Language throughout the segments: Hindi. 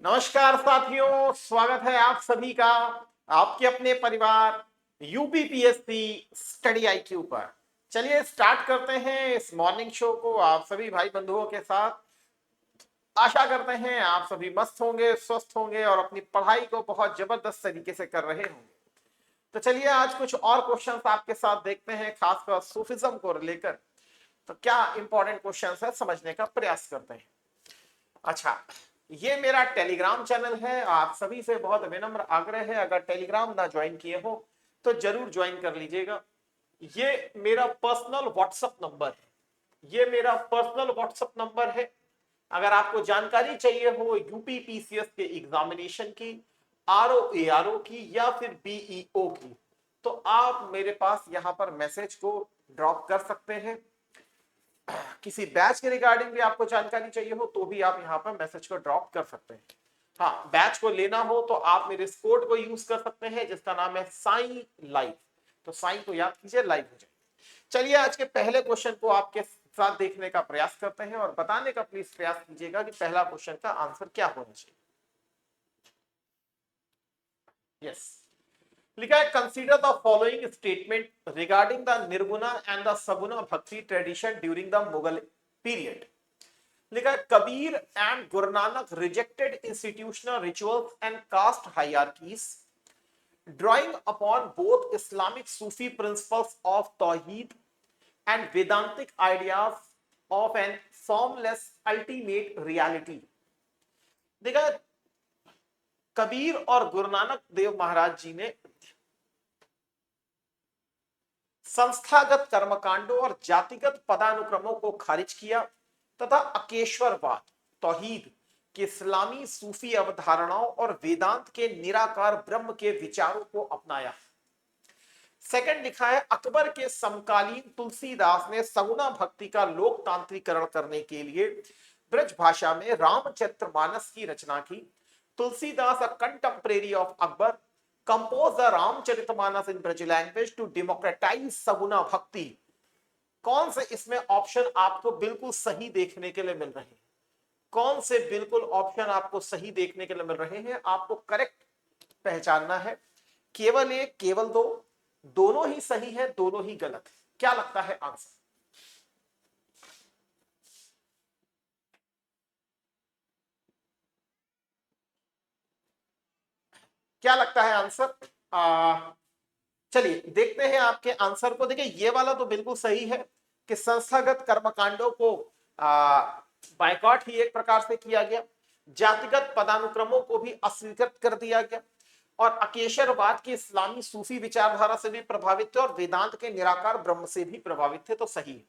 नमस्कार साथियों, स्वागत है आप सभी का आपके अपने परिवार यूपीपीएससी स्टडी आईक्यू पर। चलिए स्टार्ट करते हैं इस मॉर्निंग शो को आप सभी भाई बंधुओं के साथ। आशा करते हैं आप सभी मस्त होंगे, स्वस्थ होंगे और अपनी पढ़ाई को बहुत जबरदस्त तरीके से कर रहे होंगे। तो चलिए आज कुछ और क्वेश्चंस आपके साथ देखते हैं, खासकर सूफिज्म को लेकर। तो क्या इंपॉर्टेंट क्वेश्चंस है समझने का प्रयास करते हैं। अच्छा, ये मेरा टेलीग्राम चैनल है। आप सभी से बहुत विनम्र आग्रह है, अगर टेलीग्राम ना ज्वाइन किए हो तो जरूर ज्वाइन कर लीजिएगा। ये मेरा पर्सनल व्हाट्सएप नंबर है। ये मेरा पर्सनल व्हाट्सएप नंबर है। अगर आपको जानकारी चाहिए हो यूपी पीसीएस के एग्जामिनेशन की, आरओ की या फिर बीईओ की, तो आप मेरे पास यहां पर मैसेज को ड्रॉप कर सकते हैं। किसी बैच के रिगार्डिंग भी आपको जानकारी चाहिए हो तो भी आप यहाँ पर मैसेज को ड्रॉप कर सकते हैं। हाँ, बैच को लेना हो तो आप मेरे इस कोड को यूज कर सकते हैं जिसका नाम है साई लाइव। तो साई को याद कीजिए, लाइव हो जाए। चलिए आज के पहले क्वेश्चन को आपके साथ देखने का प्रयास करते हैं और बताने का प्लीज प्रयास कीजिएगा कि पहला क्वेश्चन का आंसर क्या होना चाहिए। यस, लिखा है consider the following statement regarding the Nirguna and the Saguna bhakti tradition during the Mughal period. लिखा है Kabir and Guru Nanak rejected institutional rituals and caste hierarchies, drawing upon both Islamic Sufi principles of Tawheed and Vedantic ideas of an formless ultimate reality। देखा, कबीर और गुरु नानक देव महाराज जी ने संस्थागत कर्मकांडों और जातिगत पदानुक्रमों को खारिज किया तथा अकेश्वरवाद, तौहीद के इस्लामी सूफी अवधारणाओं और वेदांत के निराकार ब्रह्म के विचारों को अपनाया। सेकंड लिखा है अकबर के समकालीन तुलसीदास ने सगुना भक्ति का लोकतांत्रिकरण करने के लिए ब्रज भाषा में रामचरितमानस की रचना की। Tulsidas, a contemporary of Akbar, compose the Ramcharitmanas in Braj language to democratise Saguna bhakti. कौन से इसमें ऑप्शन आपको बिल्कुल सही देखने के लिए मिल रहे हैं? कौन से बिल्कुल ऑप्शन आपको सही देखने के लिए मिल रहे हैं? आपको करेक्ट पहचानना है। केवल एक, केवल दो, दोनों ही सही है, दोनों ही गलत है। क्या लगता है आंसर? क्या लगता है आंसर? चलिए देखते हैं आपके आंसर को। देखिए ये वाला तो बिल्कुल सही है कि संस्थागत कर्मकांडों को बायकॉट ही एक प्रकार से किया गया, जातिगत पदानुक्रमों को भी अस्वीकृत कर दिया गया और अकेशरवाद की इस्लामी सूफी विचारधारा से भी प्रभावित थे और वेदांत के निराकार ब्रह्म से भी प्रभावित थे। तो सही है।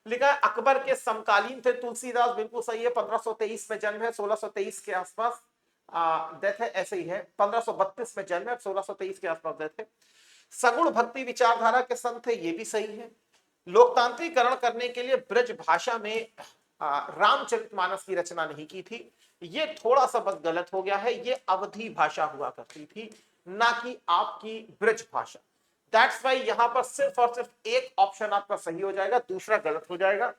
लिखा है अकबर के समकालीन थे तुलसीदास, बिल्कुल सही है। 1523 में जन्म है, 1623 के आसपास डेथ है, ऐसे ही है। 1532 में जन्म है, 1623 के आसपास डेथ है। सगुण भक्ति विचारधारा के संत थे, ये भी सही है। लोकतांत्रिकरण करने के लिए ब्रज भाषा में रामचरितमानस की रचना नहीं की थी, ये थोड़ा सा बस गलत हो गया है। ये अवधी भाषा हुआ करती थी, ना कि आपकी ब्रज भाषा। दैट्स वाई यहां पर सिर्फ और सिर्फ एक ऑप्शन आपका सही हो जाएगा, दूसरा गलत हो जाएगा।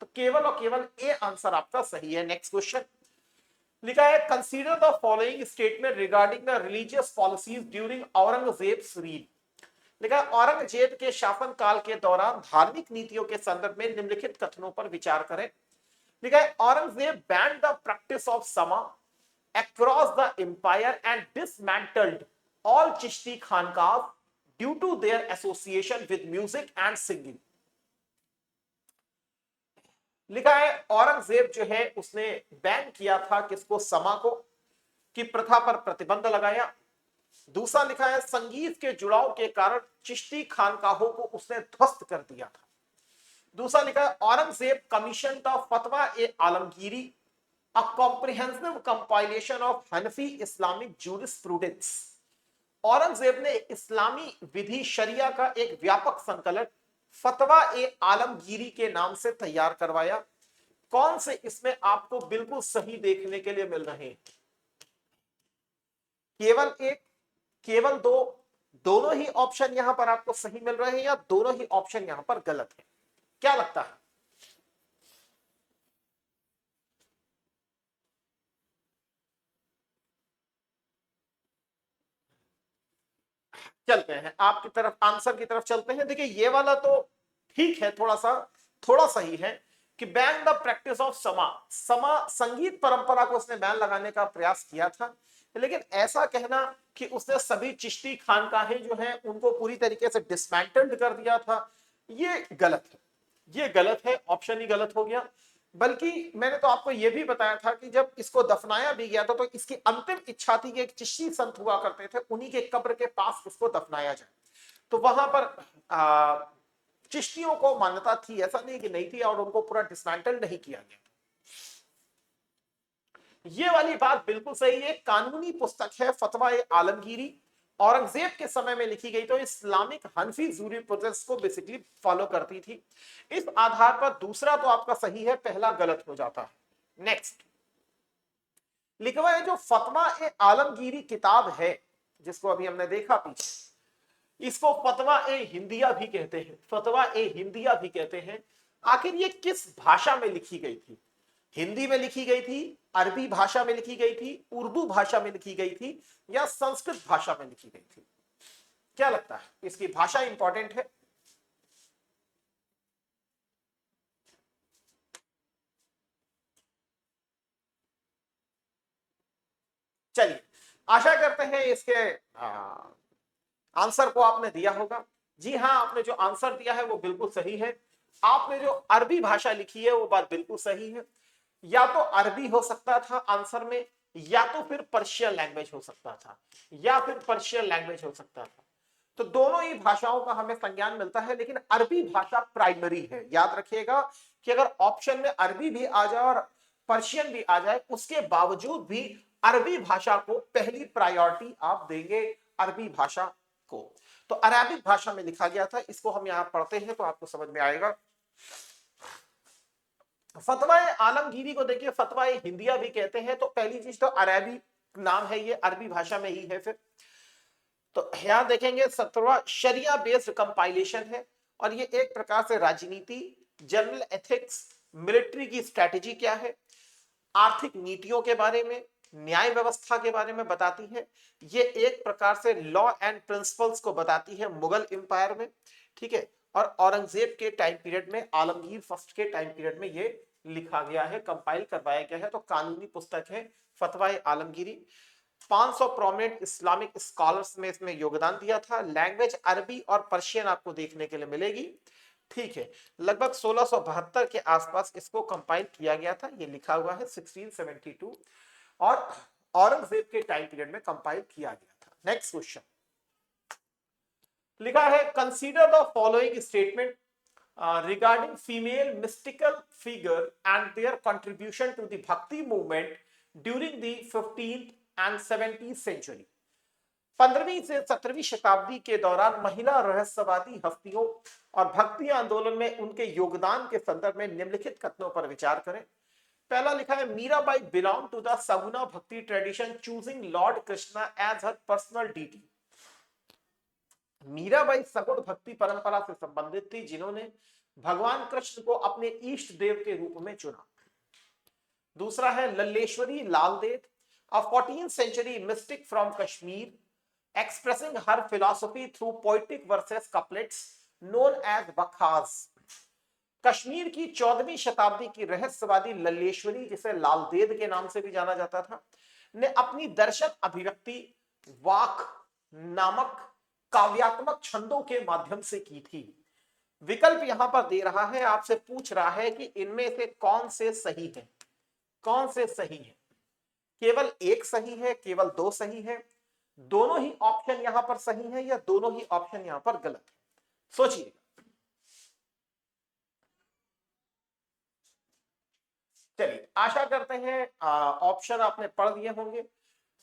तो केवल और केवल ए आंसर आपका सही है। नेक्स्ट क्वेश्चन लिखा है consider the following statement regarding the religious policies during Aurangzeb's reel. लिखा है औरंगजेब के शासन काल के दौरान धार्मिक नीतियों के संदर्भ में निम्नलिखित कथनों पर विचार करें। लिखा है Aurangzeb band the practice of समा across the empire and dismantled all Chishti Khanqahs due to their association with music and singing। लिखा है औरंगजेब जो है उसने बैन किया था किसको? समा को, की प्रथा पर प्रतिबंध लगाया। दूसरा लिखा है संगीत के जुड़ाव के कारण चिश्ती खानकाहों को उसने ध्वस्त कर दिया था। दूसरा लिखा है Aurangzeb commission the Fatawa e Alamgiri, a comprehensive compilation of Hanafi Islamic jurisprudence। Aurangzeb ने इस्लामी विधि शरिया का एक व्यापक संकलन फतवा ए आलमगीरी के नाम से तैयार करवाया। कौन से इसमें आपको बिल्कुल सही देखने के लिए मिल रहे हैं? केवल एक, केवल दो, दोनों ही ऑप्शन यहां पर आपको सही मिल रहे हैं या दोनों ही ऑप्शन यहां पर गलत है? क्या लगता है? चलते हैं आपकी तरफ, आंसर की तरफ चलते हैं। देखिए ये वाला तो ठीक है, थोड़ा सही है कि बैन द प्रैक्टिस ऑफ समा संगीत परंपरा को उसने बैन लगाने का प्रयास किया था, लेकिन ऐसा कहना कि उसने सभी चिश्ती खानकाहें जो हैं उनको पूरी तरीके से डिसमेंटल्ड कर दिया था, ये गलत है, ये गलत है, ऑप्शन ही गलत हो गया। बल्कि मैंने तो आपको यह भी बताया था कि जब इसको दफनाया भी गया था तो इसकी अंतिम इच्छा थी कि एक चिश्ती संत हुआ करते थे, उन्हीं के कब्र के पास इसको दफनाया जाए। तो वहां पर चिश्तियों को मान्यता थी, ऐसा नहीं कि नहीं थी, और उनको पूरा डिसमेंटल नहीं किया गया। ये वाली बात बिल्कुल सही है। कानूनी पुस्तक है फतवा ए आलमगीरी, औरंगजेब के समय में लिखी गई, तो इस्लामिक हनफी जूरिस्प्रूडेंस को बेसिकली फॉलो करती थी। इस आधार पर दूसरा तो आपका सही है, पहला गलत हो जाता है। नेक्स्ट लिखा हुआ है जो फतवा ए आलमगीरी किताब है, जिसको अभी हमने देखा पीछे, इसको फतवा ए हिंदिया भी कहते हैं, फतवा ए हिंदिया भी कहते हैं। आखिर ये किस भाषा में लिखी गई थी? हिंदी में लिखी गई थी, अरबी भाषा में लिखी गई थी, उर्दू भाषा में लिखी गई थी, या संस्कृत भाषा में लिखी गई थी? क्या लगता है? इसकी भाषा इंपॉर्टेंट है। चलिए आशा करते हैं इसके आंसर को आपने दिया होगा। जी हाँ, आपने जो आंसर दिया है वो बिल्कुल सही है। आपने जो अरबी भाषा लिखी है वो बात बिल्कुल सही है। या तो अरबी हो सकता था आंसर में, या तो फिर पर्शियन लैंग्वेज हो सकता था, या फिर पर्शियन लैंग्वेज हो सकता था। तो दोनों ही भाषाओं का हमें संज्ञान मिलता है, लेकिन अरबी भाषा प्राइमरी है। याद रखिएगा कि अगर ऑप्शन में अरबी भी आ जाए और पर्शियन भी आ जाए, उसके बावजूद भी अरबी भाषा को पहली प्रायोरिटी आप देंगे, अरबी भाषा को। तो अरबिक भाषा में लिखा गया था, इसको हम यहां पढ़ते हैं तो आपको समझ में आएगा। फतवा आलमगीरी को देखिए, फतवा हिंदिया भी कहते हैं, तो पहली चीज तो अरबी नाम है, ये अरबी भाषा में ही है। फिर तो यहां देखेंगे 17वां शरिया बेस्ड कंपाइलेशन है, और ये एक प्रकार से राजनीति, जनरल एथिक्स, मिलिट्री की स्ट्रेटेजी क्या है, आर्थिक नीतियों के बारे में, न्याय व्यवस्था के बारे में बताती है। ये एक प्रकार से लॉ एंड प्रिंसिपल्स को बताती है मुगल एम्पायर में, ठीक है। और औरंगजेब के टाइम पीरियड में, आलमगीर फर्स्ट के टाइम पीरियड में ये लिखा गया है, कंपाइल करवाया गया है। तो कानूनी पुस्तक है फतवा आलमगीरी। 500 प्रोमिनेंट इस्लामिक स्कॉलर्स में इसमें योगदान दिया था। लैंग्वेज अरबी और पर्शियन आपको देखने के लिए मिलेगी, ठीक है। लगभग 1672 के आसपास इसको कंपाइल किया गया था, ये लिखा हुआ है 1672, और औरंगजेब के टाइम पीरियड में कंपाइल किया गया था। नेक्स्ट क्वेश्चन लिखा है consider the following statement regarding female mystical figure and their contribution to the Bhakti movement during the 15th and 17th century। 15वीं से 17वीं शताब्दी के दौरान महिला रहस्यवादी हस्तियों और भक्ति आंदोलन में उनके योगदान के संदर्भ में निम्नलिखित कथनों पर विचार करें। पहला लिखा है Mirabai belong to the Saguna bhakti tradition, choosing lord Krishna as her personal deity. Mirabai सगुण भक्ति परंपरा से संबंधित थी, जिन्होंने भगवान कृष्ण को अपने इष्ट देव के रूप में चुना। दूसरा है लल्लेश्वरी लालदेद, अ 14th century mystic from Kashmir, expressing her philosophy through poetic verses couplets known as बखास। Kashmir की 14वीं शताब्दी की रहस्यवादी लल्लेश्वरी, जिसे लालदेद के नाम से भी जाना जाता था, ने अपनी दर्शन अभिव्यक्ति वाक नामक काव्यात्मक छंदों के माध्यम से की थी। विकल्प यहां पर दे रहा है, आपसे पूछ रहा है कि इनमें से कौन से सही है, कौन से सही है। केवल एक सही है, केवल दो सही है, दोनों ही ऑप्शन यहां पर सही है, या दोनों ही ऑप्शन यहां पर गलत है? सोचिए। चलिए आशा करते हैं ऑप्शन आपने पढ़ लिए होंगे।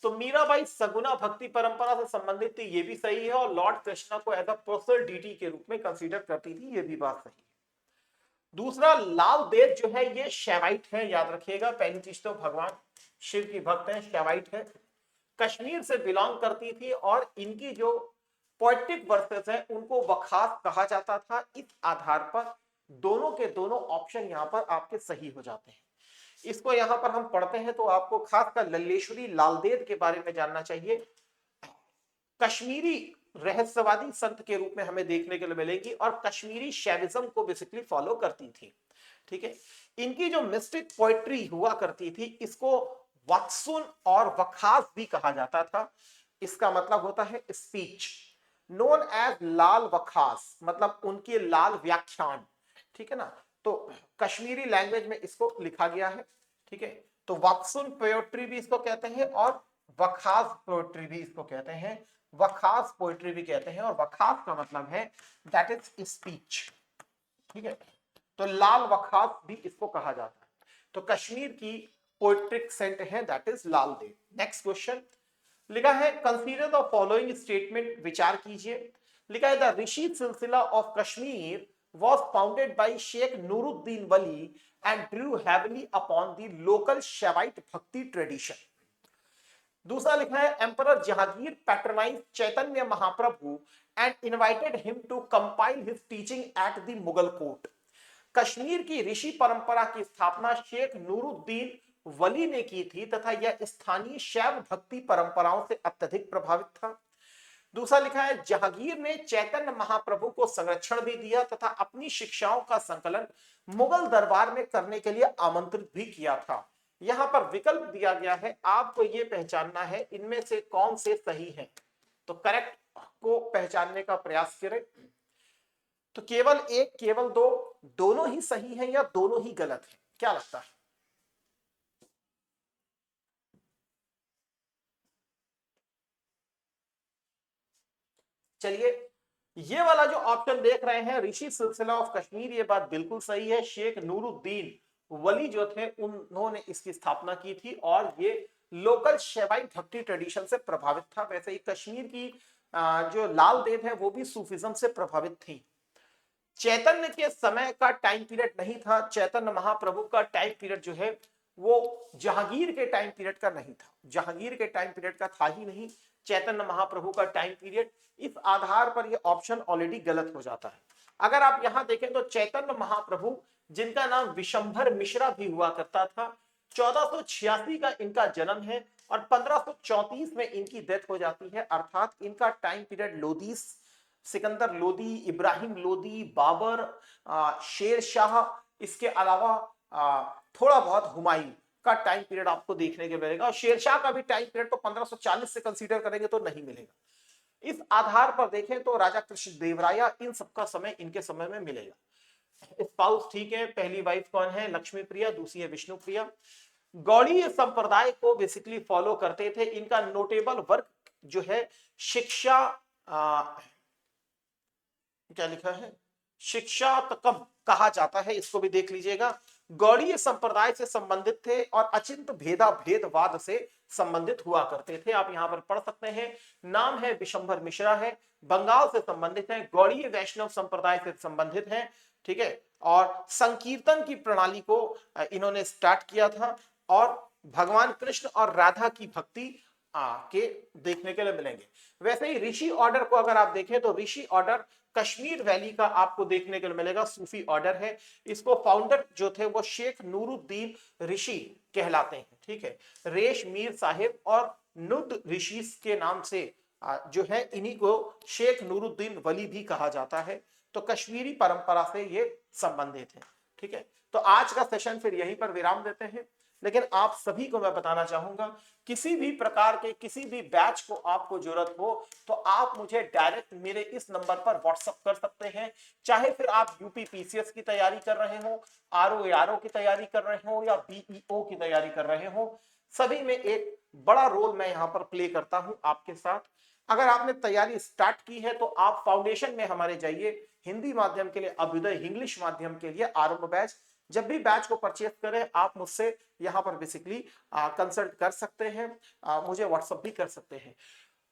तो मीराबाई सगुना भक्ति परंपरा से संबंधित थी, ये भी सही है, और लॉर्ड कृष्णा को एज अ पर्सनल डीटी के रूप में कंसीडर करती थी, ये भी बात सही है। दूसरा लाल देव जो है ये शैवाइट है, याद रखिएगा। पहली चीज तो भगवान शिव की भक्त है, शैवाइट है, कश्मीर से बिलोंग करती थी, और इनकी जो पोएटिक वर्सेस है उनको वखास कहा जाता था। इस आधार पर दोनों के दोनों ऑप्शन यहां पर आपके सही हो जाते हैं। इसको यहां पर हम पढ़ते हैं तो आपको खासकर लल्लेश्वरी लालदेद के बारे में जानना चाहिए। कश्मीरी रहस्यवादी संत के रूप में हमें देखने के लिए मिलेंगी और कश्मीरी शैविज्म को बेसिकली फॉलो करती थी। ठीक है, इनकी जो मिस्टिक पोएट्री हुआ करती थी इसको वक्सुन और वखास भी कहा जाता था। इसका मतलब होता है स्पीच, नोन एज लाल वखास, मतलब उनके लाल व्याख्यान। ठीक है ना, तो कश्मीरी लैंग्वेज में इसको लिखा गया है। ठीक है, तो वक्सुन पोएट्री भी इसको कहते हैं और वखास पोएट्री भी इसको कहते हैं, वखास पोएट्री भी कहते हैं, और वखास का मतलब है दैट इज स्पीच। ठीक है, तो लाल वखास भी इसको कहा जाता है। तो कश्मीर की पोएट्रिक सेंट है that is Lal Dev. Next question लिखा है कंसीडर द फॉलोइंग स्टेटमेंट, विचार कीजिए। लिखा है द ऋषि सिलसिला of Kashmir was founded by Sheikh Nuruddin Wali and drew heavily upon the local Shaivite Bhakti tradition. दूसरा लिखा है emperor Jahangir patronize Chaitanya Mahaprabhu and invited him to compile his teaching at the Mughal court. Kashmir की ऋषि परंपरा की स्थापना शेख नूरुद्दीन वली ने की थी तथा यह स्थानीय शैव भक्ति परंपराओं से अत्यधिक प्रभावित था। दूसरा लिखा है जहांगीर ने चैतन्य महाप्रभु को संरक्षण भी दिया तथा अपनी शिक्षाओं का संकलन मुगल दरबार में करने के लिए आमंत्रित भी किया था। यहां पर विकल्प दिया गया है, आपको यह पहचानना है इनमें से कौन से सही हैं। तो करेक्ट को पहचानने का प्रयास करें। तो केवल एक, केवल दो, दोनों ही सही हैं या दोनों ही गलत हैं, क्या लगता है? चलिए, ये वाला जो ऑप्शन देख रहे हैं ऋषि सिलसिला ऑफ कश्मीर, ये बात बिल्कुल सही है। शेख नूरुद्दीन वली जो थे उन्होंने इसकी स्थापना की थी और ये लोकल शैवाई भक्ति ट्रेडिशन से प्रभावित था। वैसे ही कश्मीर की जो लाल देव है वो भी सूफिज्म से प्रभावित थी। चैतन्य के समय का टाइम पीरियड नहीं था, चैतन्य महाप्रभु का टाइम पीरियड जो है वो जहांगीर के टाइम पीरियड का नहीं था, जहांगीर के टाइम पीरियड का था ही नहीं चैतन्य महाप्रभु का टाइम पीरियड। इस आधार पर यह ऑप्शन ऑलरेडी गलत हो जाता है। अगर आप यहां देखें तो चैतन्य महाप्रभु जिनका नाम विशंभर मिश्रा भी हुआ करता था, 1486 का इनका जन्म है और 1534 में इनकी डेथ हो जाती है। अर्थात इनका टाइम पीरियड लोधी, सिकंदर लोधी, इब्राहिम लोधी, बाबर, शेर शाह, इसके अलावा थोड़ा बहुत हुमायूं का टाइम पीरियड आपको देखने के मिलेगा। और शेरशाह का भी टाइम पीरियड तो 1540 से कंसीडर करेंगे तो नहीं मिलेगा। इस आधार पर देखें तो राजा कृष्णदेवराय, इन सबका समय इनके समय में मिलेगा। स्पाउस ठीक है, पहली वाइफ कौन है? लक्ष्मी प्रिया, दूसरी है विष्णु प्रिया। गौड़ीय संप्रदाय को बेसिकली फॉलो करते थे। इनका नोटेबल वर्क जो है शिक्षा, क्या लिखा है, शिक्षा तकम कहा जाता है, इसको भी देख लीजिएगा। गौड़ीय संप्रदाय से संबंधित थे और अचिंत भेदा भेदवाद से संबंधित हुआ करते थे। आप यहां पर पढ़ सकते हैं, नाम है विशंभर मिश्रा है, बंगाल से संबंधित है, गौड़ीय वैष्णव संप्रदाय से संबंधित है। ठीक है, और संकीर्तन की प्रणाली को इन्होंने स्टार्ट किया था और भगवान कृष्ण और राधा की भक्ति के देखने के लिए मिलेंगे। वैसे ही ऋषि ऑर्डर को अगर आप देखें तो ऋषि ऑर्डर कश्मीर वैली का आपको देखने को मिलेगा, सूफी ऑर्डर है। इसको फाउंडर जो थे वो शेख नूरुद्दीन ऋषि कहलाते हैं। ठीक है, रेश मीर साहिब और नुद ऋषि के नाम से जो है इन्हीं को शेख नूरुद्दीन वली भी कहा जाता है। तो कश्मीरी परंपरा से ये संबंधित है। ठीक है, तो आज का सेशन फिर यहीं पर विराम देते हैं। लेकिन आप सभी को मैं बताना चाहूंगा, किसी भी प्रकार के किसी भी बैच को आपको जरूरत हो तो आप मुझे डायरेक्ट मेरे इस नंबर पर व्हाट्सएप कर सकते हैं। चाहे फिर आप यूपी पीसीएस की तैयारी कर रहे हो, आरओ की तैयारी कर रहे हो या बीईओ की तैयारी कर रहे हो, सभी में एक बड़ा रोल मैं यहाँ पर प्ले करता हूँ आपके साथ। अगर आपने तैयारी स्टार्ट की है तो आप फाउंडेशन में हमारे जाइए, हिंदी माध्यम के लिए अभ्युदय, इंग्लिश माध्यम के लिए आरंभ बैच। जब भी बैच को परचेज करें आप मुझसे यहाँ पर बेसिकली कंसल्ट कर सकते हैं, मुझे व्हाट्सएप भी कर सकते हैं।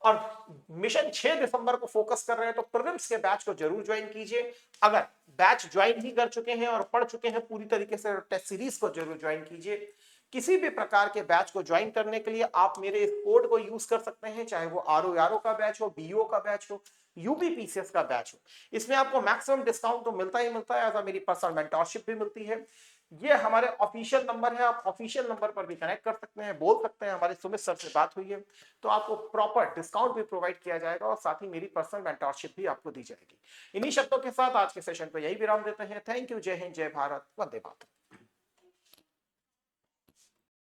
और मिशन 6 दिसंबर को फोकस कर रहे हैं तो प्रीलिम्स के बैच को जरूर ज्वाइन कीजिए। अगर बैच ज्वाइन ही कर चुके हैं और पढ़ चुके हैं पूरी तरीके से, टेस्ट सीरीज को जरूर ज्वाइन कीजिए। किसी भी प्रकार के बैच को ज्वाइन करने के लिए आप मेरे इस कोड को यूज कर सकते हैं, चाहे वो आरओ का बैच हो, बीओ का बैच हो, यूपीपीसीएस का बैच हो। इसमें आपको मैक्सिमम डिस्काउंट तो मिलता ही मिलता है, ऐसा मेरी पर्सनल मेंटरशिप भी मिलती है। ये हमारे ऑफिशियल नंबर है, आप ऑफिशियल नंबर पर भी कनेक्ट कर सकते हैं, बोल सकते हैं हमारे सुमित सर से बात हुई है, तो आपको प्रॉपर डिस्काउंट भी प्रोवाइड किया जाएगा और साथ ही मेरी पर्सनल मेंटरशिप भी आपको दी जाएगी। इन्हीं शब्दों के साथ आज के सेशन को यही विराम देते हैं। थैंक यू, जय हिंद, जय भारत, वंदे मातरम।